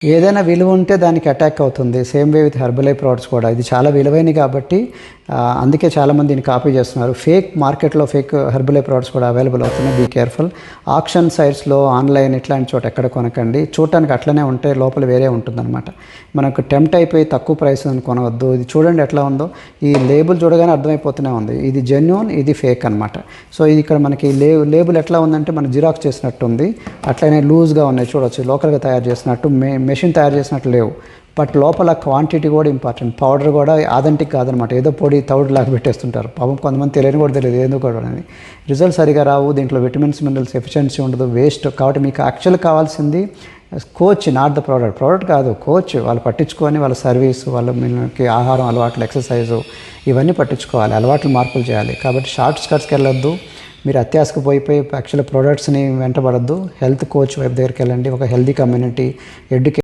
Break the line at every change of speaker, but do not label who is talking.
ఏదైనా విలువ ఉంటే దానికి అటాక్ అవుతుంది. Same way with Herbalife products కూడా. ఇది చాలా విలువైనవి కాబట్టి అందుకే చాలామంది దీన్ని కాపీ చేస్తున్నారు. ఫేక్ మార్కెట్లో ఫేక్ హెర్బలైఫ్ ప్రోడక్ట్స్ కూడా అవైలబుల్ అవుతున్నాయి. Be careful. ఆక్షన్ సైట్స్లో, ఆన్లైన్ ఇట్లాంటి చోట ఎక్కడ కొనకండి. చూడటానికి అట్లనే ఉంటే లోపల వేరే ఉంటుందన్నమాట. మనకు టెంప్ట్ అయిపోయి తక్కువ ప్రైస్ అని కొనవద్దు. ఇది చూడండి ఎట్లా ఉందో. ఈ లేబుల్ చూడగానే అర్థమైపోతూనే ఉంది ఇది జెన్యూన్, ఇది ఫేక్ అనమాట. సో ఇది ఇక్కడ మనకి లేబుల్ ఎట్లా ఉందంటే మన జిరాక్స్ చేసినట్టు ఉంది. అట్లనే లూజ్గా ఉన్నాయి చూడవచ్చు. లోకల్గా తయారు చేసినట్టు మెషిన్ తయారు చేసినట్టు లేవు. బట్ లోపల క్వాంటిటీ కూడా ఇంపార్టెంట్. పౌడర్ కూడా ఆథెంటిక్ కాదనమాట. ఏదో పొడి తౌడు లాగా పెట్టేస్తుంటారు. పాపం కొంతమంది తెలియని కూడా తెలియదు ఎందుకు కూడా అని. రిజల్ట్ సరిగా రావు. దీంట్లో విటమిన్స్, మినరల్స్ ఎఫిషియన్సీ ఉండదు, వేస్ట్. కాబట్టి మీకు యాక్చువల్ కావాల్సింది కోచ్, నాట్ ద ప్రోడక్ట్ కాదు, కోచ్. వాళ్ళు పట్టించుకొని వాళ్ళ సర్వీస్, వాళ్ళ మీకు ఆహారం అలవాట్లు, ఎక్సర్సైజు ఇవన్నీ పట్టించుకోవాలి. అలవాట్లు మార్పులు చేయాలి. కాబట్టి షార్ట్ స్కర్ట్స్కి వెళ్ళొద్దు. మీరు అత్యాశకు పోయిపోయి యాక్చువల్ ప్రోడక్ట్స్ని వెంటబడద్దు. హెల్త్ కోచ్ వైపు దగ్గరికి వెళ్ళండి. ఒక హెల్తీ కమ్యూనిటీ, ఎడ్యుకేషన్